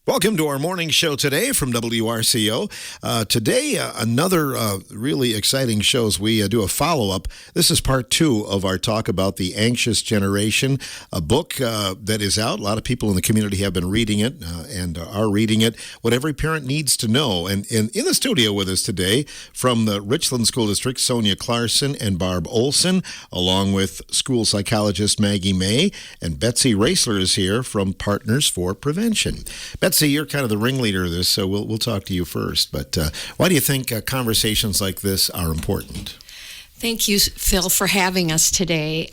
Welcome to our morning show today from WRCO. Today, another really exciting show as we do a follow-up. This is part 2 of our talk about the anxious generation, a book that is out. A lot of people in the community have been reading it and are reading it. What every parent needs to know. And in the studio with us today from the Richland School District, Sonia Clarkson and Barb Olson, along with school psychologist Maggie May, and Betsy Roessler is here from Partners for Prevention. Betsy, you're kind of the ringleader of this, so we'll talk to you first. But why do you think conversations like this are important? Thank you, Phil, for having us today.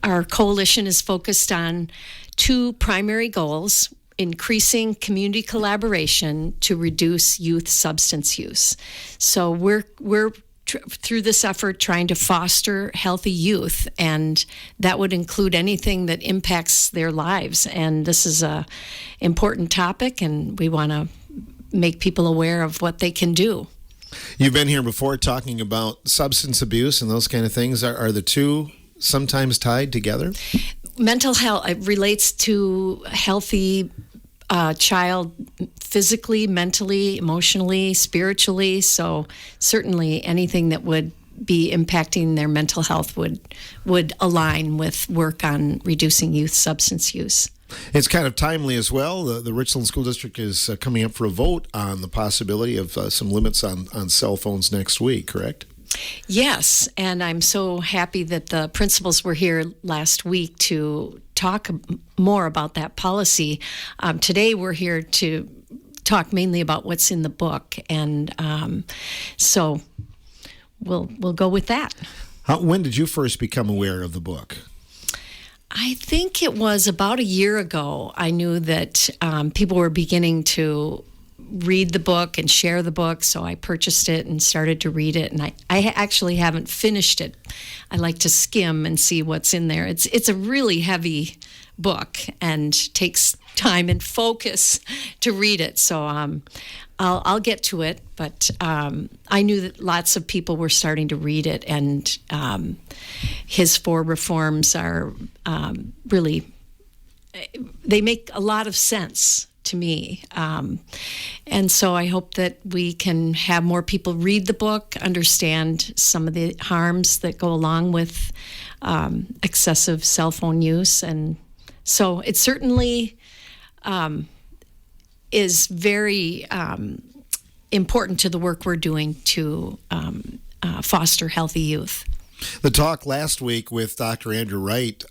Our coalition is focused on 2 primary goals: increasing community collaboration to reduce youth substance use. So we're through this effort trying to foster healthy youth, and that would include anything that impacts their lives. And this is a important topic, and we want to make people aware of what they can do. You've been here before talking about substance abuse and those kind of things. Are the two sometimes tied together? Mental health relates to healthy child physically, mentally, emotionally, spiritually. So certainly anything that would be impacting their mental health would align with work on reducing youth substance use. It's kind of timely as well. The Richland School District is coming up for a vote on the possibility of some limits on cell phones next week, correct? Yes, and I'm so happy that the principals were here last week to talk more about that policy. Today we're here to talk mainly about what's in the book, and so we'll go with that. When did you first become aware of the book? I think it was about a year ago. I knew that people were beginning to read the book and share the book, so I purchased it and started to read it. And I actually haven't finished it. I like to skim and see what's in there. It's a really heavy book and takes time and focus to read it. So I'll get to it, but I knew that lots of people were starting to read it, and his 4 reforms are really, they make a lot of sense to me. And so I hope that we can have more people read the book, understand some of the harms that go along with excessive cell phone use. And so it certainly is very important to the work we're doing to foster healthy youth. The talk last week with Dr. Andrew Wright,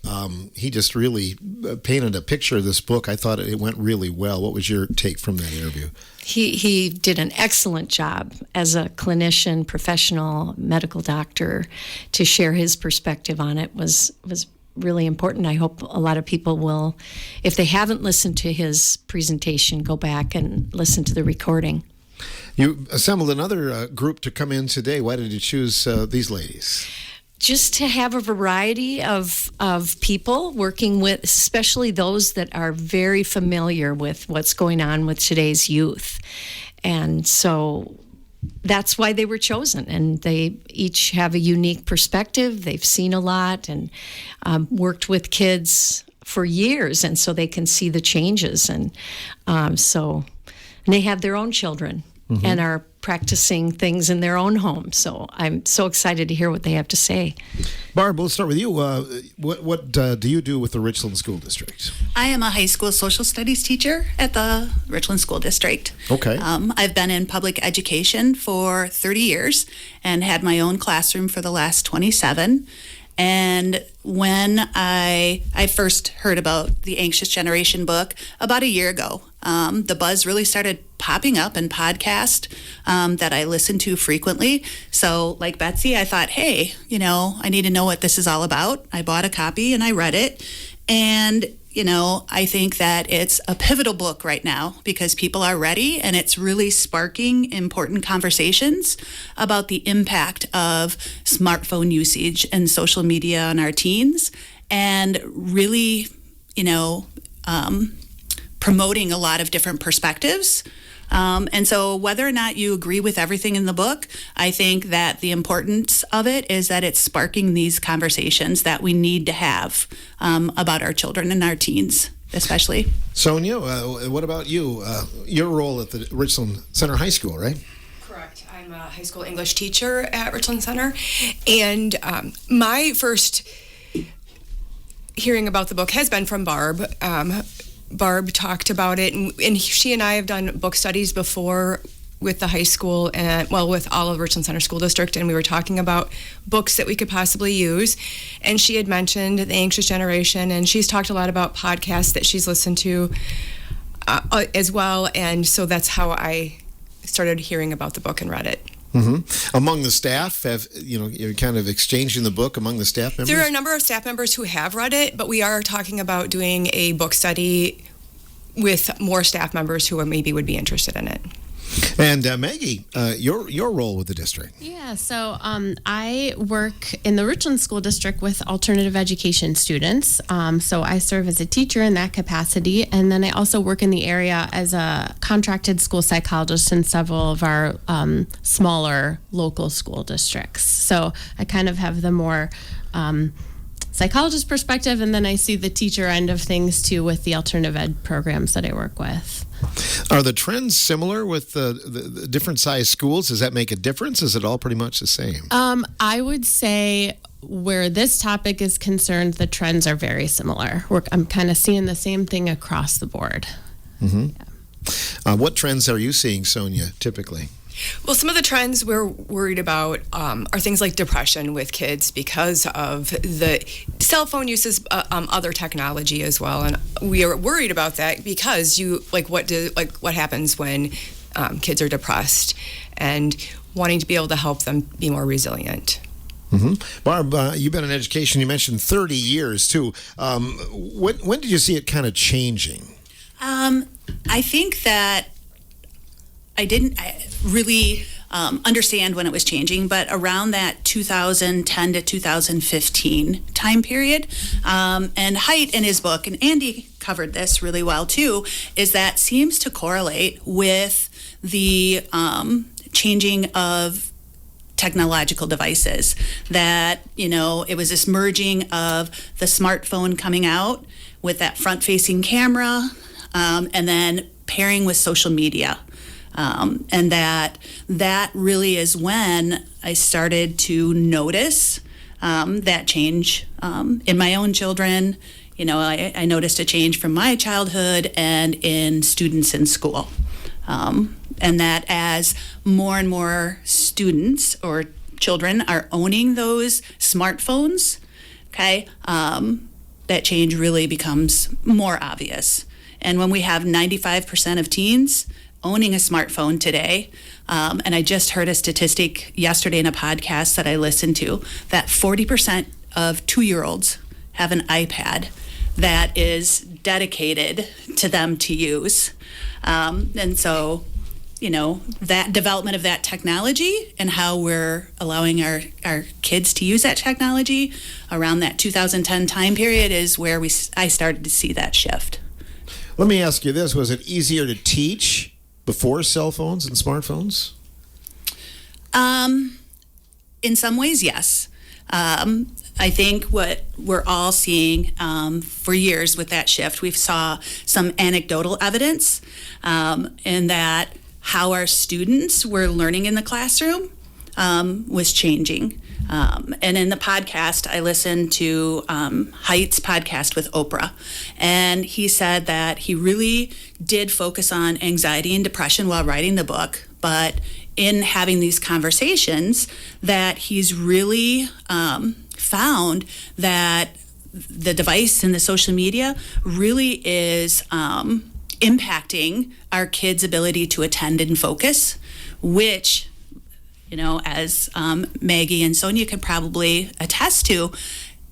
he just really painted a picture of this book. I thought it went really well. What was your take from that interview? He did an excellent job as a clinician, professional, medical doctor. To share his perspective on it was really important. I hope a lot of people will, if they haven't listened to his presentation, go back and listen to the recording. You assembled another group to come in today. Why did you choose these ladies? Just to have a variety of people working with, especially those that are very familiar with what's going on with today's youth. And so that's why they were chosen. And they each have a unique perspective. They've seen a lot and worked with kids for years, and so they can see the changes. And and they have their own children. Mm-hmm. And are practicing things in their own home. So I'm so excited to hear what they have to say. Barb, let's start with you. What do you do with the Richland School District? I am a high school social studies teacher at the Richland School District. Okay. I've been in public education for 30 years and had my own classroom for the last 27. And when I first heard about the Anxious Generation book about a year ago, the buzz really started popping up in podcasts that I listen to frequently. So like Betsy, I thought, hey, I need to know what this is all about. I bought a copy and I read it. And I think that it's a pivotal book right now because people are ready, and it's really sparking important conversations about the impact of smartphone usage and social media on our teens, and really, promoting a lot of different perspectives. And so whether or not you agree with everything in the book, I think that the importance of it is that it's sparking these conversations that we need to have about our children and our teens. especially. Sonia, what about you? Your role at the Richland Center High School, right? Correct. I'm a high school English teacher at Richland Center, and my first hearing about the book has been from Barb. Barb talked about it, and she and I have done book studies before with the high school and, well, with all of Richland Center School District, and we were talking about books that we could possibly use. And she had mentioned The Anxious Generation, and she's talked a lot about podcasts that she's listened to as well. And so that's how I started hearing about the book and read it. Mm-hmm. Among the staff, you're kind of exchanging the book among the staff members? There are a number of staff members who have read it, but we are talking about doing a book study with more staff members who maybe would be interested in it. And Maggie, your role with the district. Yeah, so I work in the Richland School District with alternative education students. So I serve as a teacher in that capacity, and then I also work in the area as a contracted school psychologist in several of our smaller local school districts. So I kind of have the more psychologist perspective, and then I see the teacher end of things too with the alternative ed programs that I work with. Are the trends similar with the different size schools? Does that make a difference? Is it all pretty much the same? I would say where this topic is concerned, the trends are very similar. I'm kind of seeing the same thing across the board. Mm-hmm. Yeah. What trends are you seeing, Sonia, typically? Well, some of the trends we're worried about are things like depression with kids because of the cell phone uses, other technology as well, and we are worried about that because what happens when kids are depressed, and wanting to be able to help them be more resilient. Mm-hmm. Barb, you've been in education. You mentioned 30 years too. When did you see it kind of changing? I think that I didn't really understand when it was changing, but around that 2010 to 2015 time period, and Haidt in his book, and Andy covered this really well too, is that seems to correlate with the changing of technological devices. That, it was this merging of the smartphone coming out with that front-facing camera, and then pairing with social media. And that really is when I started to notice that change in my own children. I noticed a change from my childhood and in students in school. And that as more and more students or children are owning those smartphones, that change really becomes more obvious. And when we have 95% of teens owning a smartphone today, and I just heard a statistic yesterday in a podcast that I listened to, that 40% of 2-year-olds have an iPad that is dedicated to them to use. And so, that development of that technology and how we're allowing our kids to use that technology around that 2010 time period is where I started to see that shift. Let me ask you this. Was it easier to teach before cell phones and smartphones? In some ways, yes. I think what we're all seeing for years with that shift, we've saw some anecdotal evidence in that how our students were learning in the classroom was changing. And in the podcast, I listened to Haidt's podcast with Oprah, and he said that he really did focus on anxiety and depression while writing the book, but in having these conversations that he's really found that the device and the social media really is impacting our kids' ability to attend and focus, which, as Maggie and Sonia could probably attest to,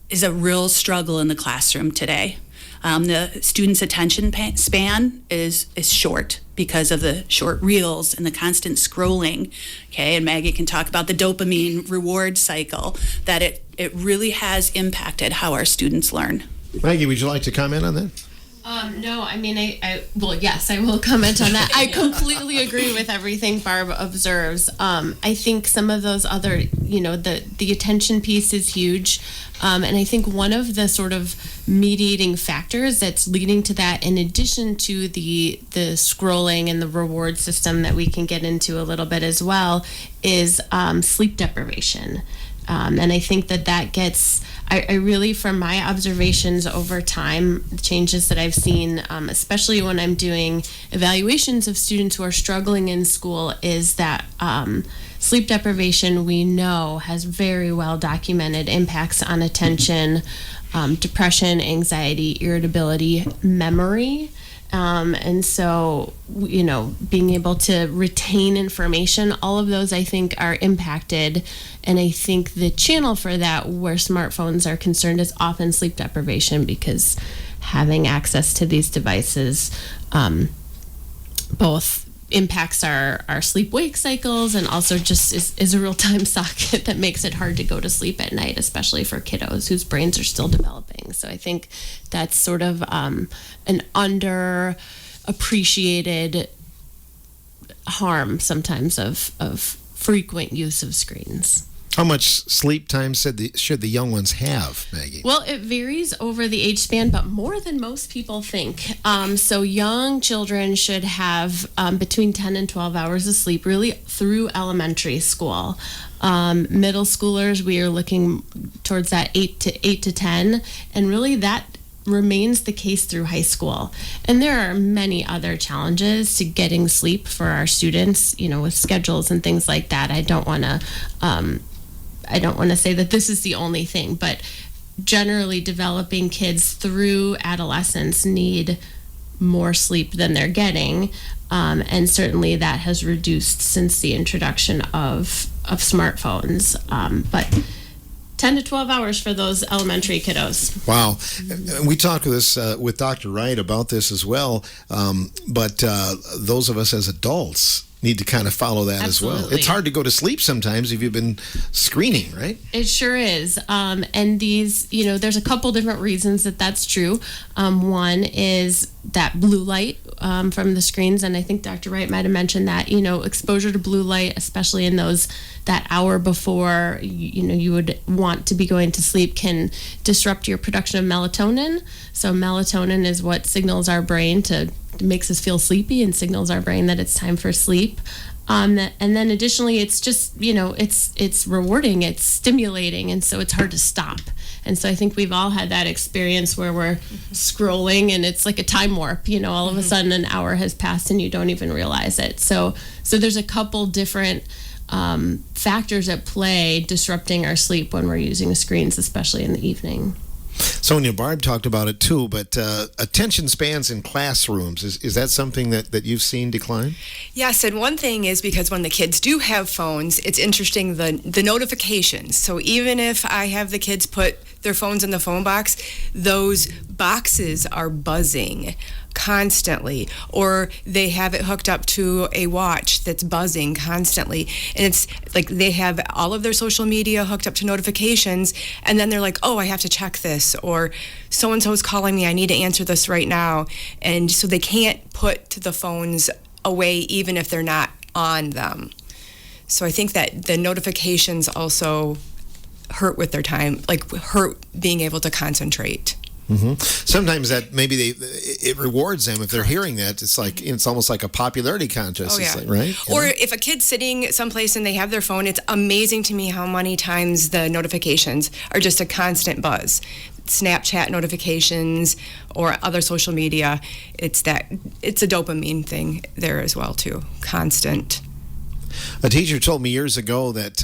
is a real struggle in the classroom today. The students' attention span is short because of the short reels and the constant scrolling. Okay, and Maggie can talk about the dopamine reward cycle, that it really has impacted how our students learn. Maggie, would you like to comment on that? No, I mean, well, yes, I will comment on that. I completely agree with everything Barb observes. I think some of those other, the attention piece is huge. And I think one of the sort of mediating factors that's leading to that, in addition to the scrolling and the reward system that we can get into a little bit as well, is sleep deprivation. And I think that gets, I really, from my observations over time, the changes that I've seen, especially when I'm doing evaluations of students who are struggling in school, is that sleep deprivation, we know, has very well documented impacts on attention, depression, anxiety, irritability, memory. And so, being able to retain information, all of those I think are impacted. And I think the channel for that, where smartphones are concerned, is often sleep deprivation, because having access to these devices both impacts our sleep-wake cycles, and also just is a real time socket that makes it hard to go to sleep at night, especially for kiddos whose brains are still developing. So I think that's sort of an underappreciated harm sometimes of frequent use of screens. How much sleep time should the young ones have, Maggie? Well, it varies over the age span, but more than most people think. So young children should have between 10 and 12 hours of sleep, really through elementary school. Middle schoolers, we are looking towards that 8 to 10, and really that remains the case through high school. And there are many other challenges to getting sleep for our students, with schedules and things like that. I don't want to say that this is the only thing, but generally developing kids through adolescence need more sleep than they're getting. And certainly that has reduced since the introduction of smartphones. But 10 to 12 hours for those elementary kiddos. Wow. And we talked with Dr. Wright about this as well. But those of us as adults need to kind of follow that as well. Absolutely. It's hard to go to sleep sometimes if you've been screening, right? It sure is. And these, there's a couple different reasons that's true. One is that blue light from the screens, and I think Dr. Wright might have mentioned that, exposure to blue light, especially in that hour before, you would want to be going to sleep, can disrupt your production of melatonin. So melatonin is what signals our brain makes us feel sleepy and signals our brain that it's time for sleep. And then additionally, it's just, it's rewarding, it's stimulating, and so it's hard to stop. And so I think we've all had that experience where we're scrolling and it's like a time warp, all of a sudden an hour has passed and you don't even realize it. So there's a couple different factors at play disrupting our sleep when we're using screens, especially in the evening. Sonia, Barb talked about it too, but attention spans in classrooms, is that something that you've seen decline? Yes, and one thing is, because when the kids do have phones, it's interesting, the notifications. So even if I have the kids put their phones in the phone box, those boxes are buzzing constantly, or they have it hooked up to a watch that's buzzing constantly, and it's like they have all of their social media hooked up to notifications, and then they're like, oh, I have to check this, or so-and-so's calling me, I need to answer this right now. And so they can't put the phones away even if they're not on them. So I think that the notifications also hurt with their time, like hurt being able to concentrate. Mm-hmm. Sometimes that maybe it rewards them if they're hearing that. It's like it's almost like a popularity contest, right? Or if a kid's sitting someplace and they have their phone, it's amazing to me how many times the notifications are just a constant buzz. Snapchat notifications or other social media, it's a dopamine thing there as well too. Constant. A teacher told me years ago that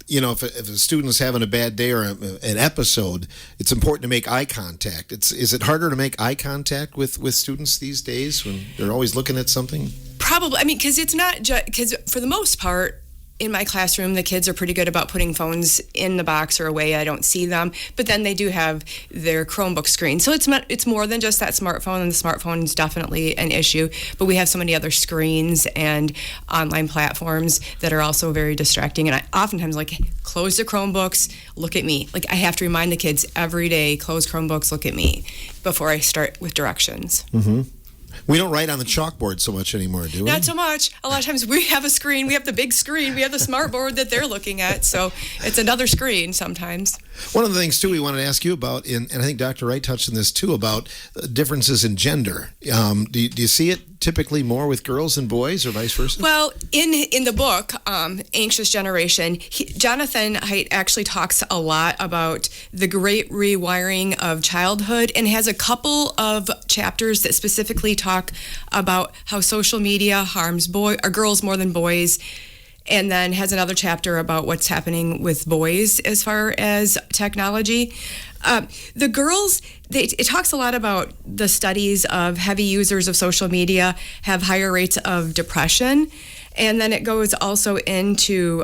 if a student's having a bad day or an episode, it's important to make eye contact. Is it harder to make eye contact with students these days when they're always looking at something? Probably. I mean, because it's not just, because for the most part, in my classroom, the kids are pretty good about putting phones in the box or away. I don't see them, but then they do have their Chromebook screen. So it's more than just that smartphone, and the smartphone is definitely an issue. But we have so many other screens and online platforms that are also very distracting. And I oftentimes close the Chromebooks, look at me. Like, I have to remind the kids every day, close Chromebooks, look at me, before I start with directions. Mm-hmm. We don't write on the chalkboard so much anymore, do we? Not so much. A lot of times we have a screen. We have the big screen. We have the smart board that they're looking at. So it's another screen sometimes. One of the things, too, we wanted to ask you about, and I think Dr. Wright touched on this, too, about differences in gender. Do you see it typically more with girls than boys, or vice versa? Well, in the book, Anxious Generation, Jonathan Haidt actually talks a lot about the great rewiring of childhood, and has a couple of chapters that specifically talk about how social media harms girls more than boys, and then has another chapter about what's happening with boys as far as technology. The girls, it talks a lot about the studies of heavy users of social media have higher rates of depression. And then it goes also into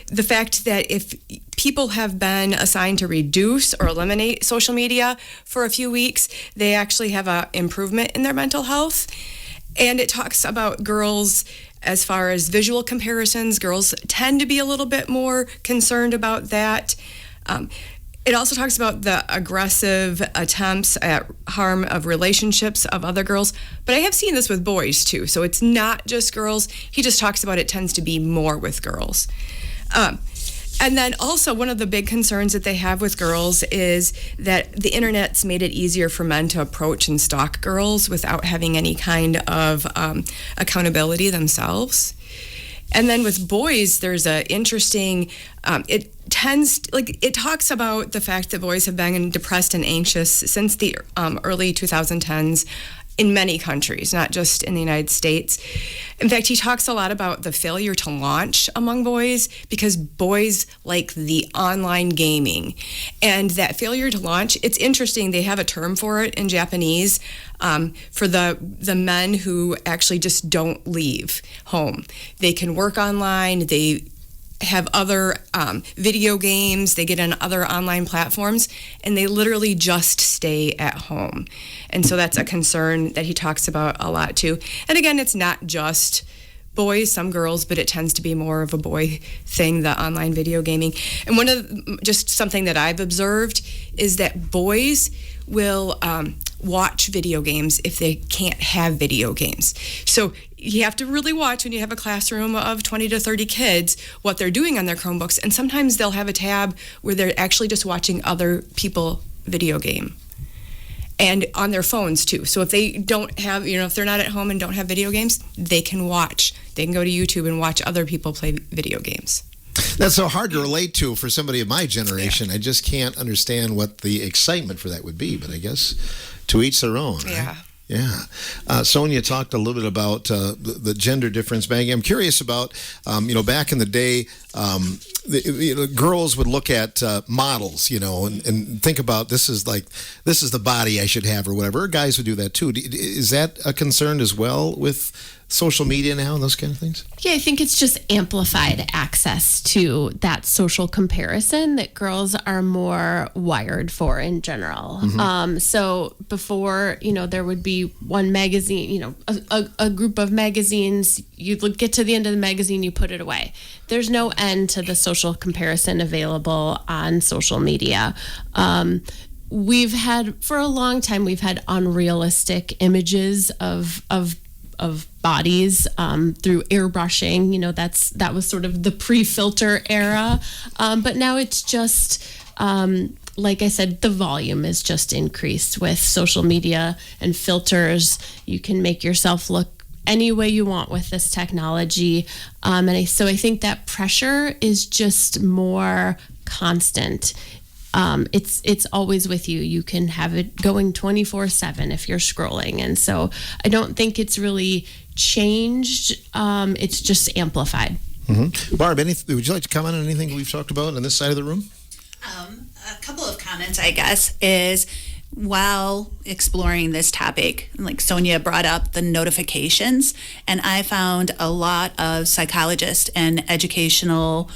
the fact that if people have been assigned to reduce or eliminate social media for a few weeks, they actually have an improvement in their mental health. And it talks about girls as far as visual comparisons. Girls tend to be a little bit more concerned about that. It also talks about the aggressive attempts at harm of relationships of other girls. But I have seen this with boys, too. So it's not just girls. He just talks about it tends to be more with girls. And then also one of the big concerns that they have with girls is that the internet's made it easier for men to approach and stalk girls without having any kind of accountability themselves. And then with boys, there's a interesting, it talks about the fact that boys have been depressed and anxious since the early 2010s in many countries, not just in the United States. In fact, he talks a lot about the failure to launch among boys because boys like the online gaming. And that failure to launch, it's interesting, they have a term for it in Japanese for the men who actually just don't leave home. They can work online, they have other video games, they get on other online platforms, and they literally just stay at home. And so that's a concern that he talks about a lot too. And again, it's not just boys, some girls, but it tends to be more of a boy thing, the online video gaming. And one of just something that I've observed is that boys will watch video games if they can't have video games. So you have to really watch when you have a classroom of 20 to 30 kids what they're doing on their Chromebooks. And sometimes they'll have a tab where they're actually just watching other people video game. And on their phones too. So if they don't have, if they're not at home and don't have video games, they can watch. They can go to YouTube and watch other people play video games. That's so hard to relate to for somebody of my generation. Yeah. I just can't understand what the excitement for that would be. But I guess to each their own, right? Yeah. Yeah. Sonia talked a little bit about the gender difference. Maggie, I'm curious about, back in the day, girls would look at models, and think about this is the body I should have or whatever. Guys would do that too. Is that a concern as well with social media now and those kind of things? Yeah, I think it's just amplified access to that social comparison that girls are more wired for in general. Mm-hmm. So before, there would be one magazine, a group of magazines, you'd get to the end of the magazine, you put it away. There's no end to the social comparison available on social media. For a long time, we've had unrealistic images of bodies through airbrushing. That was sort of the pre-filter era. But now it's just, like I said, the volume is just increased with social media and filters. You can make yourself look any way you want with this technology. So I think that pressure is just more constant. It's always with you. You can have it going 24/7 if you're scrolling. And so I don't think it's really changed. It's just amplified. Mm-hmm. Barb, would you like to comment on anything we've talked about on this side of the room? A couple of comments, I guess, is while exploring this topic, like Sonia brought up the notifications, and I found a lot of psychologists and educational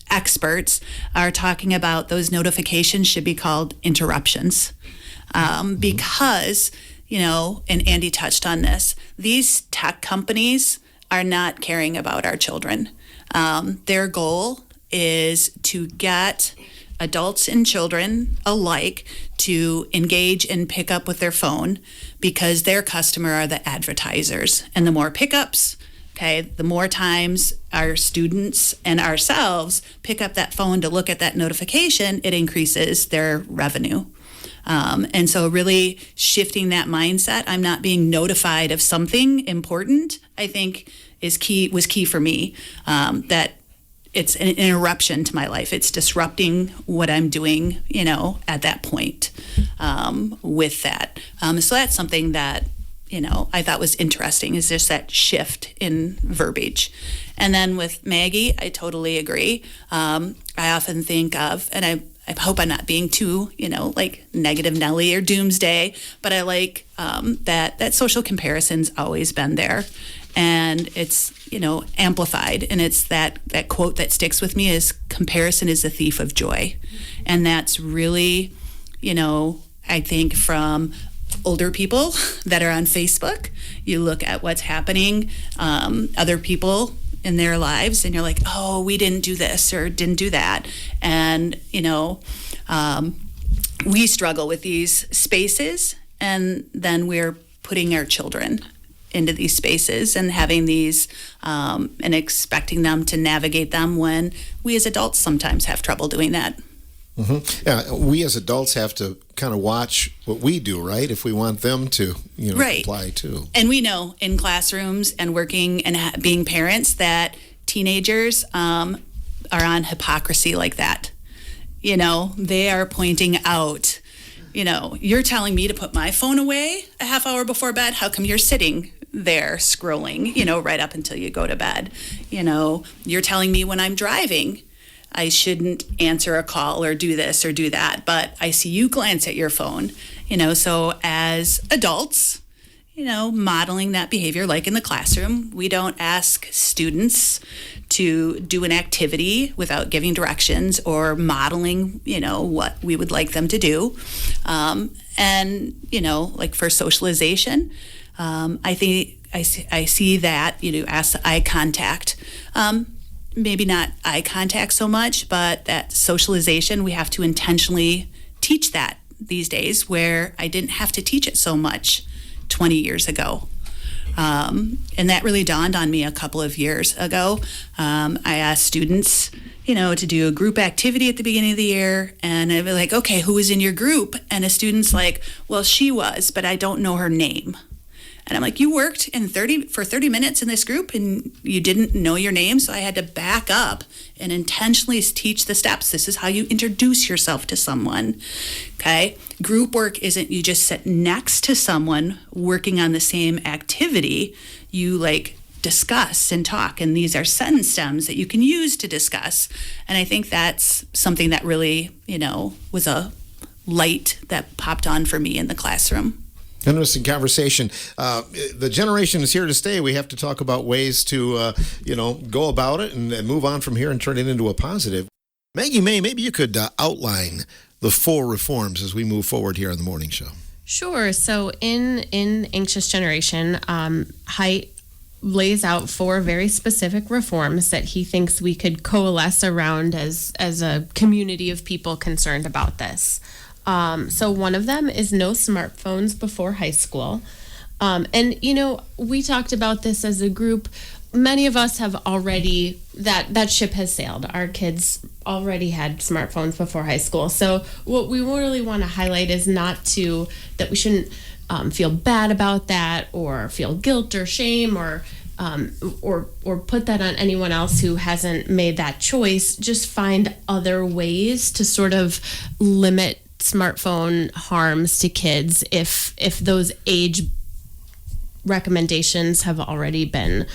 experts are talking about those notifications should be called interruptions, because, and Andy touched on this, these tech companies are not caring about our children. Their goal is to get adults and children alike to engage and pick up with their phone, because their customer are the advertisers. And the more pickups, the more times our students and ourselves pick up that phone to look at that notification, it increases their revenue. And so really shifting that mindset, I'm not being notified of something important, I think was key for me, that it's an interruption to my life. It's disrupting what I'm doing, at that point, with that. So that's something that, I thought was interesting, is just that shift in verbiage. And then with Maggie, I totally agree. I often think of, and I hope I'm not being too, like negative Nelly or doomsday, but I like that social comparison's always been there. And it's, amplified. And it's that quote that sticks with me is, comparison is the thief of joy. And that's really, I think from older people that are on Facebook, you look at what's happening, other people in their lives, and you're like, oh, we didn't do this or didn't do that. And, we struggle with these spaces, and then we're putting our children into these spaces and having these and expecting them to navigate them, when we as adults sometimes have trouble doing that. Mm-hmm. Yeah, we as adults have to kind of watch what we do, right? If we want them to, right. Apply too. And we know in classrooms and working and being parents that teenagers are on hypocrisy like that. They are pointing out, you're telling me to put my phone away a half hour before bed. How come you're sitting there scrolling, right up until you go to bed? You're telling me when I'm driving, I shouldn't answer a call or do this or do that, but I see you glance at your phone, so as adults, modeling that behavior, like in the classroom, we don't ask students to do an activity without giving directions or modeling, what we would like them to do. And, like for socialization, I think I see that, ask the eye contact. Maybe not eye contact so much, but that socialization, we have to intentionally teach that these days, where I didn't have to teach it so much 20 years ago. And that really dawned on me a couple of years ago. I asked students, to do a group activity at the beginning of the year, and I'd be like, okay, who was in your group? And a student's like, well, she was, but I don't know her name. And I'm like, you worked for 30 minutes in this group and you didn't know your name? So I had to back up and intentionally teach the steps. This is how you introduce yourself to someone, okay? Group work isn't you just sit next to someone working on the same activity. You discuss and talk, and these are sentence stems that you can use to discuss. And I think that's something that really, was a light that popped on for me in the classroom. Interesting conversation. The generation is here to stay. We have to talk about ways to, go about it and move on from here and turn it into a positive. Maggie May, maybe you could outline the 4 reforms as we move forward here on the morning show. Sure. So in Anxious Generation, Haidt lays out 4 very specific reforms that he thinks we could coalesce around as a community of people concerned about this. So one of them is no smartphones before high school. And, we talked about this as a group. Many of us have already, that ship has sailed. Our kids already had smartphones before high school. So what we really want to highlight is that we shouldn't feel bad about that or feel guilt or shame or put that on anyone else who hasn't made that choice. Just find other ways to sort of limit smartphone harms to kids if those age recommendations have already been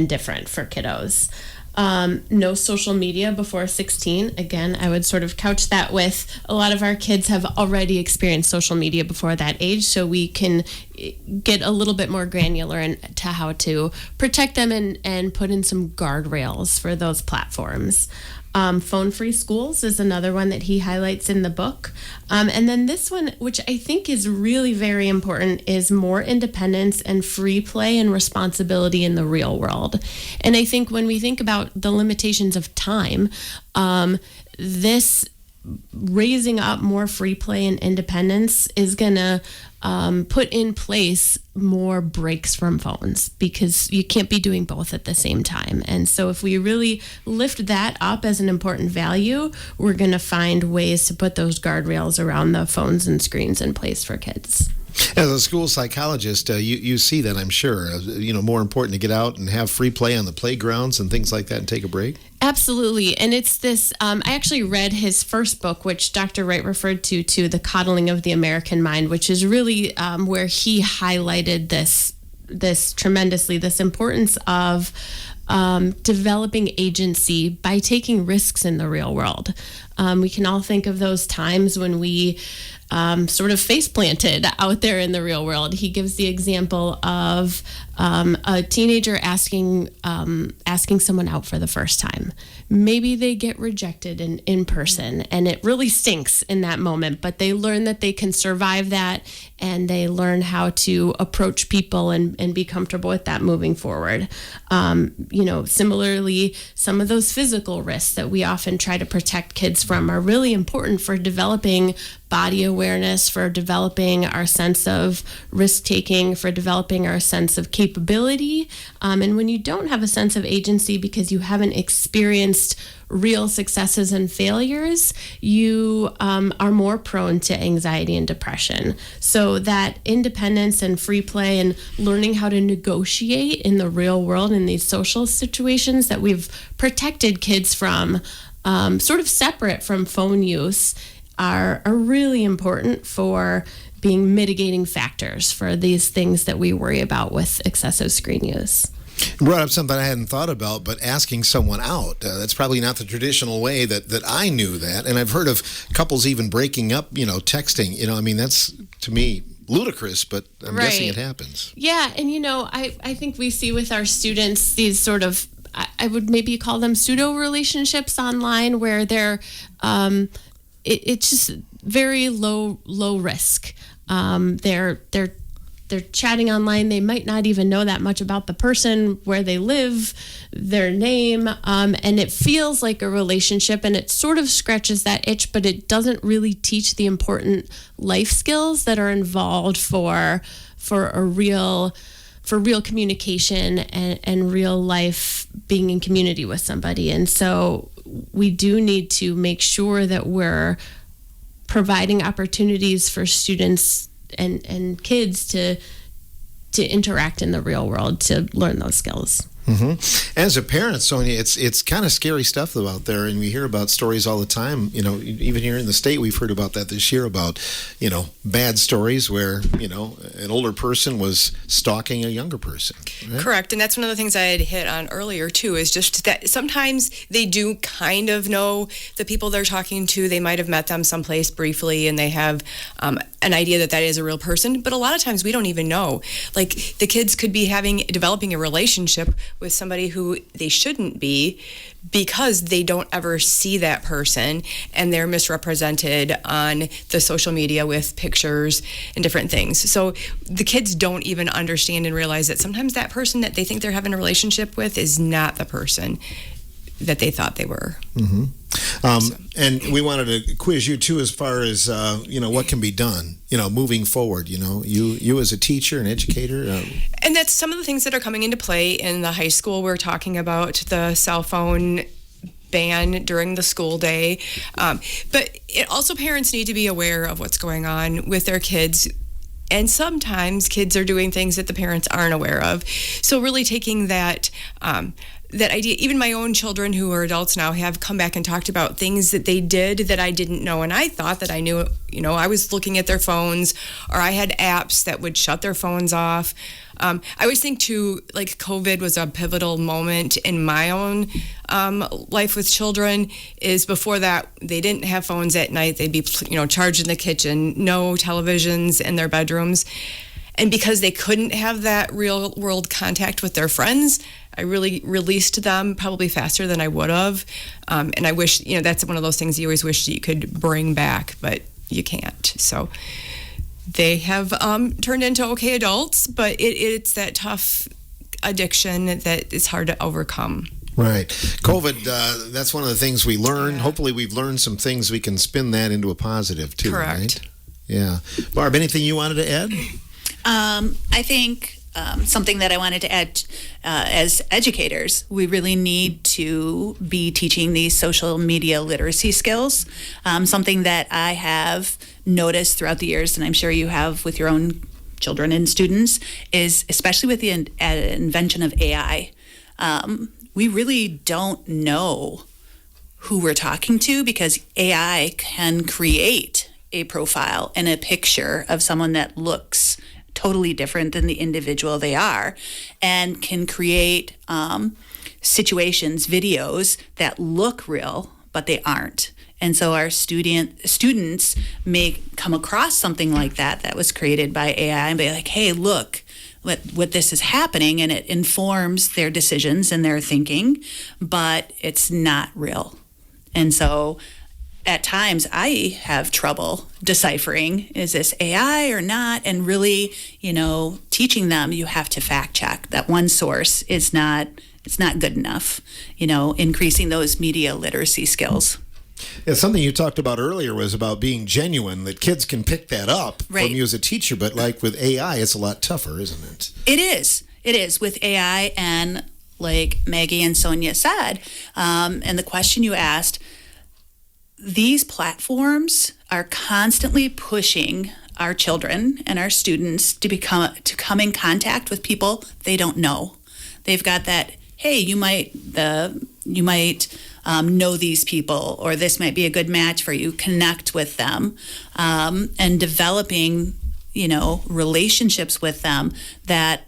different for kiddos. No social media before 16. Again, I would sort of couch that with a lot of our kids have already experienced social media before that age, so we can get a little bit more granular into how to protect them and put in some guardrails for those platforms. Phone-free schools is another one that he highlights in the book. And then this one, which I think is really very important, is more independence and free play and responsibility in the real world. And I think when we think about the limitations of time, this raising up more free play and independence is going to put in place more breaks from phones, because you can't be doing both at the same time. And so if we really lift that up as an important value, we're going to find ways to put those guardrails around the phones and screens in place for kids. As a school psychologist, you see that, I'm sure. More important to get out and have free play on the playgrounds and things like that and take a break? Absolutely. And it's this, I actually read his first book, which Dr. Wright referred to The Coddling of the American Mind, which is really where he highlighted this tremendously, this importance of developing agency by taking risks in the real world. We can all think of those times when we sort of face planted out there in the real world. He gives the example of a teenager asking someone out for the first time. Maybe they get rejected in person, and it really stinks in that moment, but they learn that they can survive that, and they learn how to approach people and be comfortable with that moving forward. Similarly, some of those physical risks that we often try to protect kids from are really important for developing body awareness, for developing our sense of risk-taking, for developing our sense of capability. And when you don't have a sense of agency because you haven't experienced real successes and failures, you are more prone to anxiety and depression. So that independence and free play and learning how to negotiate in the real world in these social situations that we've protected kids from, sort of separate from phone use, are really important for being mitigating factors for these things that we worry about with excessive screen use. You brought up something I hadn't thought about, but asking someone out. That's probably not the traditional way that I knew that. And I've heard of couples even breaking up, texting. That's, to me, ludicrous, but I'm guessing it happens. Yeah, and I think we see with our students these sort of, I would maybe call them pseudo relationships online, where they're it's just very low risk. They're chatting online. They might not even know that much about the person, where they live, their name, and it feels like a relationship, and it sort of scratches that itch, but it doesn't really teach the important life skills that are involved for real communication and real life being in community with somebody. And so we do need to make sure that we're providing opportunities for students and kids to interact in the real world, to learn those skills. Mm-hmm. As a parent, Sonia, it's kind of scary stuff out there, and we hear about stories all the time. Even here in the state, we've heard about that this year, about bad stories where an older person was stalking a younger person. Right? Correct, and that's one of the things I had hit on earlier too. Is just that sometimes they do kind of know the people they're talking to. They might have met them someplace briefly, and they have an idea that is a real person. But a lot of times we don't even know. Like, the kids could be developing a relationship with somebody who they shouldn't be, because they don't ever see that person, and they're misrepresented on the social media with pictures and different things. So the kids don't even understand and realize that sometimes that person that they think they're having a relationship with is not the person that they thought they were. Mm-hmm. And we wanted to quiz you too, as far as what can be done, moving forward. You as a teacher and educator, and that's some of the things that are coming into play in the high school. We're talking about the cell phone ban during the school day, but also parents need to be aware of what's going on with their kids. And sometimes kids are doing things that the parents aren't aware of. So really taking that idea, even my own children who are adults now have come back and talked about things that they did that I didn't know. And I thought that I knew, I was looking at their phones, or I had apps that would shut their phones off. I always think too, like, COVID was a pivotal moment in my own life with children is before that, they didn't have phones at night. They'd be, charged in the kitchen, no televisions in their bedrooms. And because they couldn't have that real world contact with their friends, I really released them probably faster than I would have. And I wish, that's one of those things you always wish you could bring back, but you can't. So they have turned into okay adults, but it's that tough addiction that is hard to overcome. Right. COVID, that's one of the things we learned. Hopefully we've learned some things we can spin that into a positive too. Correct. Right? Yeah. Barb, anything you wanted to add? I think something that I wanted to add, as educators, we really need to be teaching these social media literacy skills. Something that I have noticed throughout the years, and I'm sure you have with your own children and students, is especially with the invention of AI, we really don't know who we're talking to, because AI can create a profile and a picture of someone that looks totally different than the individual they are, and can create situations, videos that look real, but they aren't. And so our students may come across something like that was created by AI and be like, hey, look, what this is happening, and it informs their decisions and their thinking, but it's not real. And so at times I have trouble deciphering, is this AI or not? And really, teaching them, you have to fact check. That one source is not good enough, increasing those media literacy skills. Yeah, something you talked about earlier was about being genuine, that kids can pick that up from you as a teacher, but like with AI, it's a lot tougher, isn't it? It is with AI, and like Maggie and Sonia said, and the question you asked, these platforms are constantly pushing our children and our students to come in contact with people they don't know. They've got that, hey, you might know these people, or this might be a good match for you. Connect with them, and developing, relationships with them that,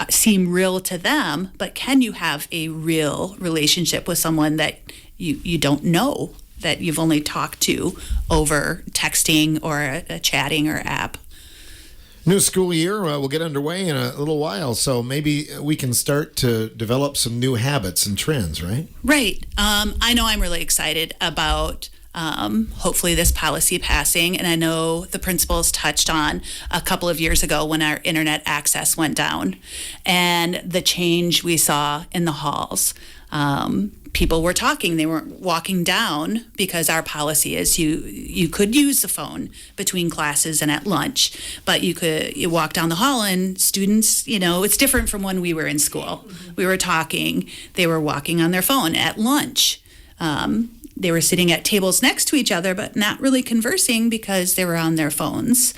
seem real to them. But can you have a real relationship with someone that you don't know, that you've only talked to over texting or a chatting or app? New school year will get underway in a little while, so maybe we can start to develop some new habits and trends, right? Right. I know I'm really excited about hopefully this policy passing, and I know the principals touched on a couple of years ago when our internet access went down and the change we saw in the halls. People were talking, they weren't walking down, because our policy is you could use the phone between classes and at lunch, but you walk down the hall and students, it's different from when we were in school. We were talking, they were walking on their phone at lunch. They were sitting at tables next to each other, but not really conversing because they were on their phones.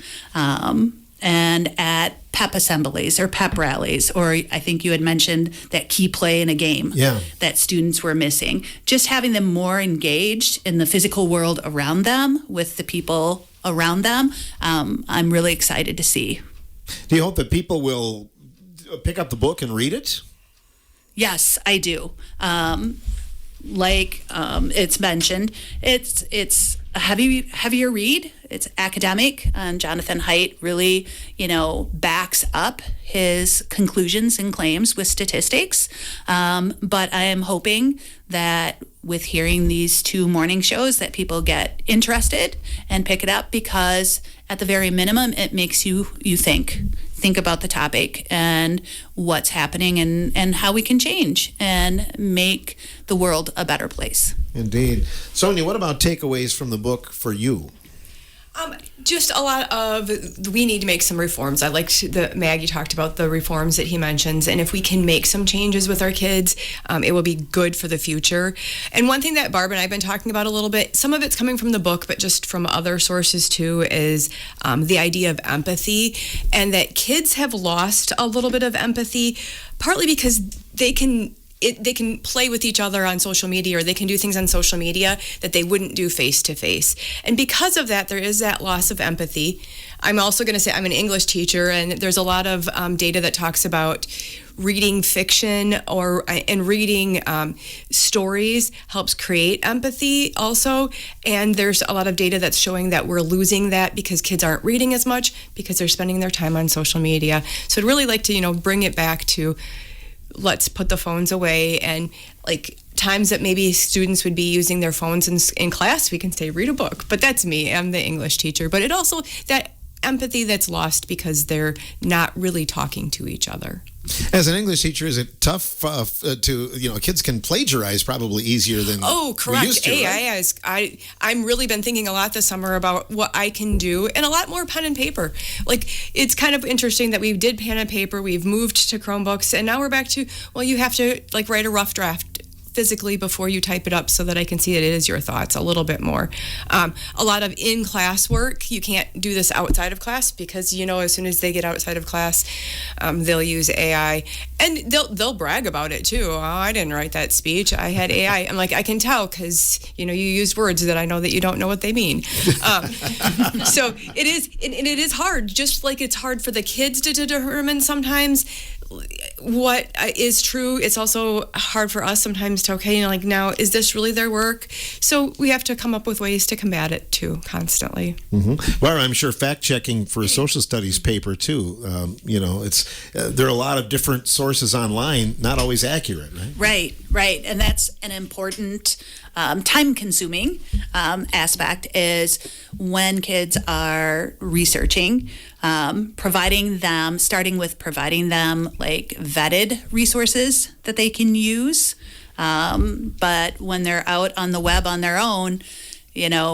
And at pep assemblies or pep rallies, or I think you had mentioned that key play in a game that students were missing. Just having them more engaged in the physical world around them with the people around them, I'm really excited to see. Do you hope that people will pick up the book and read it? Yes, I do. It's mentioned, it's a heavier read. It's academic, and Jonathan Haidt really, backs up his conclusions and claims with statistics. But I am hoping that with hearing these two morning shows that people get interested and pick it up, because at the very minimum, it makes you think about the topic and what's happening and how we can change and make the world a better place. Indeed. Sonia, what about takeaways from the book for you? Just a lot of, we need to make some reforms. I liked that Maggie talked about the reforms that he mentions, and if we can make some changes with our kids, it will be good for the future. And one thing that Barb and I have been talking about a little bit, some of it's coming from the book, but just from other sources too, is the idea of empathy, and that kids have lost a little bit of empathy, partly because they can they can play with each other on social media, or they can do things on social media that they wouldn't do face to face. And because of that, there is that loss of empathy. I'm also going to say I'm an English teacher, and there's a lot of data that talks about reading fiction and reading stories helps create empathy also. And there's a lot of data that's showing that we're losing that because kids aren't reading as much because they're spending their time on social media. So I'd really like to, bring it back to let's put the phones away, and like times that maybe students would be using their phones in class, we can say read a book. But that's me. I'm the English teacher. But it also, that empathy that's lost because they're not really talking to each other. As an English teacher, is it tough kids can plagiarize probably easier than correct. we used to, right? I'm really been thinking a lot this summer about what I can do, and a lot more pen and paper. Like, it's kind of interesting that we did pen and paper, we've moved to Chromebooks, and now we're back to, you have to write a rough draft physically before you type it up so that I can see that it is your thoughts a little bit more. A lot of in-class work, you can't do this outside of class because, as soon as they get outside of class, they'll use AI. And they'll brag about it too. Oh, I didn't write that speech. I had AI. I'm like, I can tell because, you used words that I know that you don't know what they mean. So it is, and it is hard, just like it's hard for the kids to determine sometimes what is true. It's also hard for us sometimes to, now, is this really their work? So we have to come up with ways to combat it too, constantly. Mm-hmm. Well, I'm sure fact-checking for a social studies paper too, it's there are a lot of different sources online, not always accurate, right? Right. And that's an important time-consuming aspect is when kids are researching, starting with providing them like vetted resources that they can use. But when they're out on the web on their own,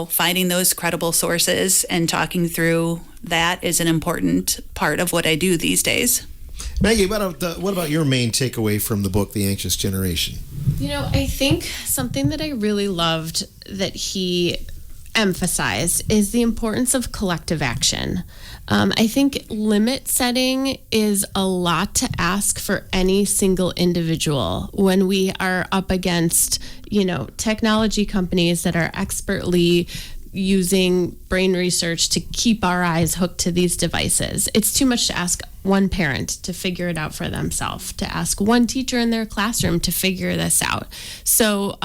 finding those credible sources and talking through that is an important part of what I do these days. Maggie, what about your main takeaway from the book, The Anxious Generation? I think something that I really loved that he emphasized is the importance of collective action. I think limit setting is a lot to ask for any single individual when we are up against, technology companies that are expertly using brain research to keep our eyes hooked to these devices. It's too much to ask one parent to figure it out for themselves, to ask one teacher in their classroom to figure this out. So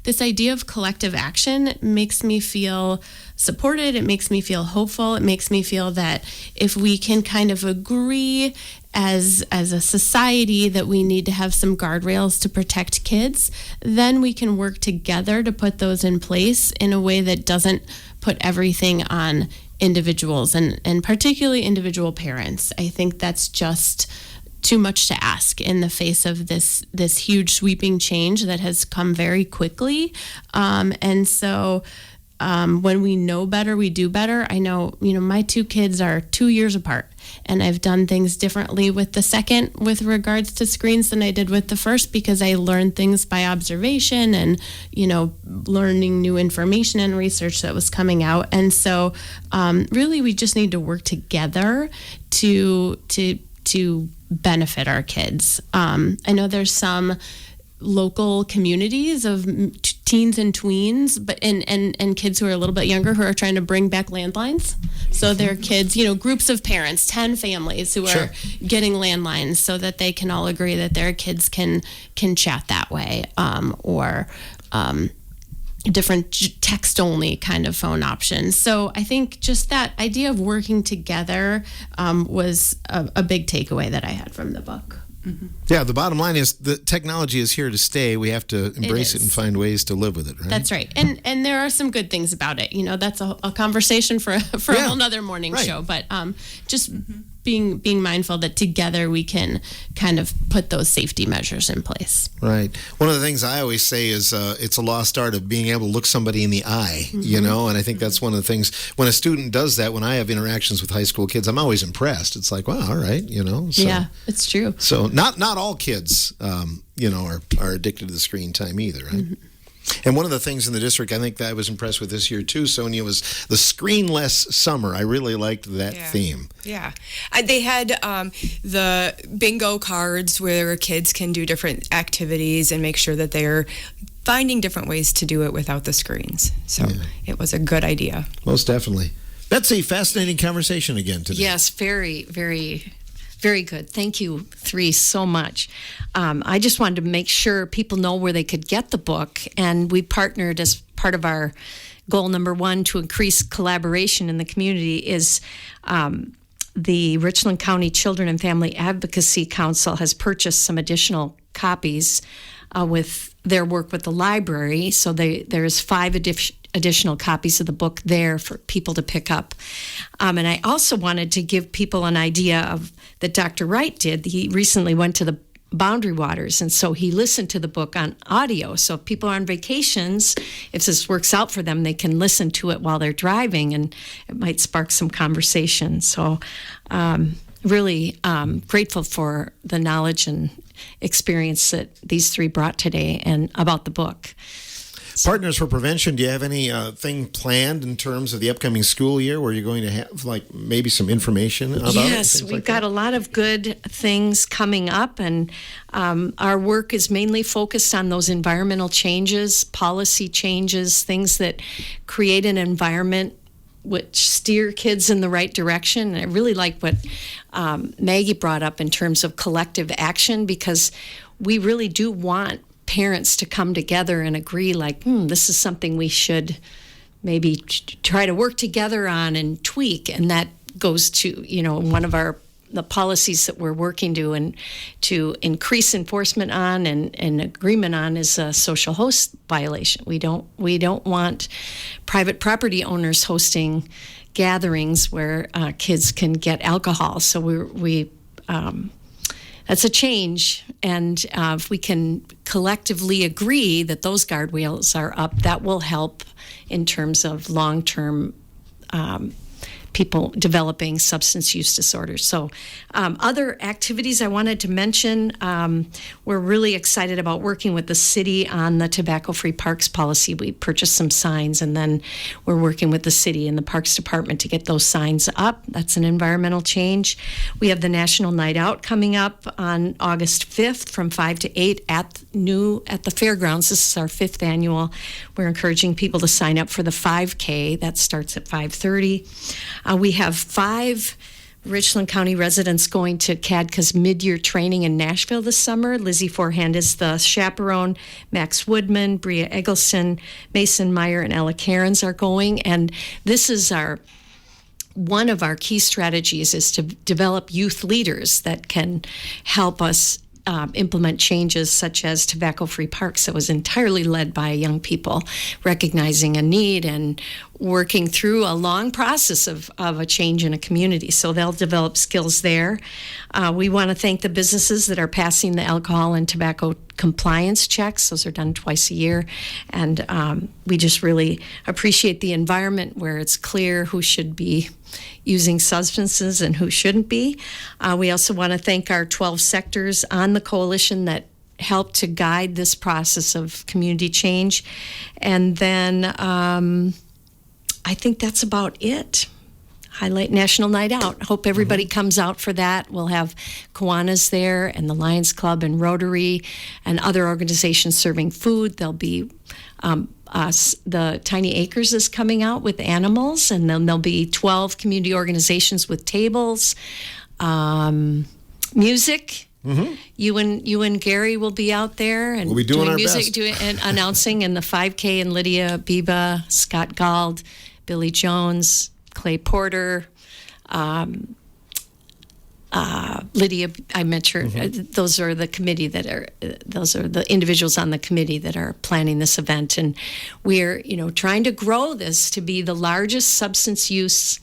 this idea of collective action makes me feel supported. It makes me feel hopeful. It makes me feel that if we can kind of agree as a society that we need to have some guardrails to protect kids, then we can work together to put those in place in a way that doesn't put everything on individuals and particularly individual parents. I think that's just too much to ask in the face of this huge sweeping change that has come very quickly. And so when we know better, we do better. I know, my two kids are 2 years apart, and I've done things differently with the second with regards to screens than I did with the first because I learned things by observation and, learning new information and research that was coming out. And so really we just need to work together to benefit our kids. I know there's some local communities of teens and tweens, but and kids who are a little bit younger who are trying to bring back landlines. So they're kids, groups of parents, 10 families who are getting landlines so that they can all agree that their kids can chat that way, or different text-only kind of phone options. So I think just that idea of working together was a big takeaway that I had from the book. Mm-hmm. Yeah, the bottom line is the technology is here to stay. We have to embrace it and find ways to live with it, right? That's right. And there are some good things about it. That's a conversation for a whole nother morning show. But just being mindful that together we can kind of put those safety measures in place. Right. One of the things I always say is it's a lost art of being able to look somebody in the eye, and I think that's one of the things. When a student does that, when I have interactions with high school kids, I'm always impressed. It's like, wow, all right, So, yeah, it's true. So not all kids, are addicted to the screen time either, right? Mm-hmm. And one of the things in the district I think that I was impressed with this year too, Sonia, was the screenless summer. I really liked that theme. Yeah. They had the bingo cards where kids can do different activities and make sure that they're finding different ways to do it without the screens. So it was a good idea. Most definitely. Betsy, fascinating conversation again today. Yes, very, very, very good. Thank you three so much. I just wanted to make sure people know where they could get the book, and we partnered as part of our goal number one to increase collaboration in the community is the Richland County Children and Family Advocacy Council has purchased some additional copies with their work with the library. So there's 5 additional copies of the book there for people to pick up. And I also wanted to give people an idea of that Dr. Wright did. He recently went to the Boundary Waters, and so he listened to the book on audio. So if people are on vacations, if this works out for them, they can listen to it while they're driving, and it might spark some conversation. So really grateful for the knowledge and experience that these 3 brought today and about the book. Partners for Prevention, do you have any thing planned in terms of the upcoming school year where you're going to have like maybe some information about it? Yes, we've got a lot of good things coming up, and our work is mainly focused on those environmental changes, policy changes, things that create an environment which steer kids in the right direction. And I really like what Maggie brought up in terms of collective action, because we really do want parents to come together and agree like, this is something we should maybe try to work together on and tweak. And that goes to, one of the policies that we're working to and to increase enforcement on and agreement on is a social host violation. We don't want private property owners hosting gatherings where kids can get alcohol. So we that's a change, and if we can collectively agree that those guardrails are up, that will help in terms of long-term people developing substance use disorders. So other activities I wanted to mention, we're really excited about working with the city on the tobacco-free parks policy. We purchased some signs, and then we're working with the city and the Parks Department to get those signs up. That's an environmental change. We have the National Night Out coming up on August 5th from 5 to 8 at the fairgrounds. This is our 5th annual. We're encouraging people to sign up for the 5K. That starts at 5:30. We have 5 Richland County residents going to CADCA's mid-year training in Nashville this summer. Lizzie Forehand is the chaperone. Max Woodman, Bria Eggleston, Mason Meyer, and Ella Cairns are going. And this is one of our key strategies is to develop youth leaders that can help us implement changes such as tobacco-free parks that was entirely led by young people recognizing a need and working through a long process of a change in a community. So they'll develop skills there. We want to thank the businesses that are passing the alcohol and tobacco compliance checks. Those are done twice a year. And we just really appreciate the environment where it's clear who should be using substances and who shouldn't be. We also want to thank our 12 sectors on the coalition that helped to guide this process of community change. And then I think that's about it. Highlight National Night Out. Hope everybody comes out for that. We'll have Kiwanis there and the Lions Club and Rotary and other organizations serving food. There'll be the Tiny Acres is coming out with animals, and then there'll be 12 community organizations with tables, music. Mm-hmm. You and Gary will be out there and we'll be doing our music, best. And announcing in the 5K. And Lydia Biba, Scott Gald, Billy Jones, Clay Porter, Lydia, I met her. Those are the committee those are the individuals on the committee that are planning this event. And we're, trying to grow this to be the largest substance use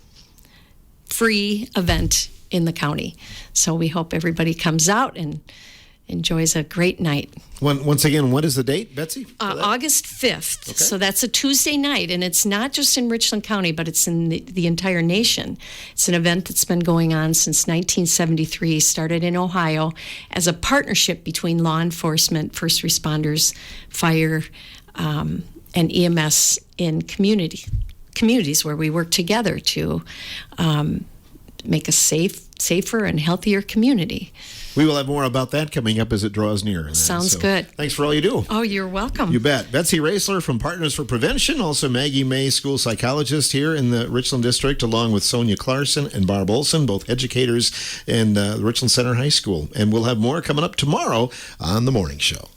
free event in the county. So we hope everybody comes out and enjoys a great night. Once again, what is the date, Betsy? August 5th. Okay. So that's a Tuesday night, and it's not just in Richland County, but it's in the entire nation. It's an event that's been going on since 1973, started in Ohio as a partnership between law enforcement, first responders, fire, and EMS in communities where we work together to make a safer and healthier community. We will have more about that coming up as it draws near. Sounds good. Thanks for all you do. Oh, you're welcome. You bet. Betsy Roessler from Partners for Prevention, also Maggie May, school psychologist here in the Richland District, along with Sonia Clarkson and Barb Olson, both educators in the Richland Center High School. And we'll have more coming up tomorrow on The Morning Show.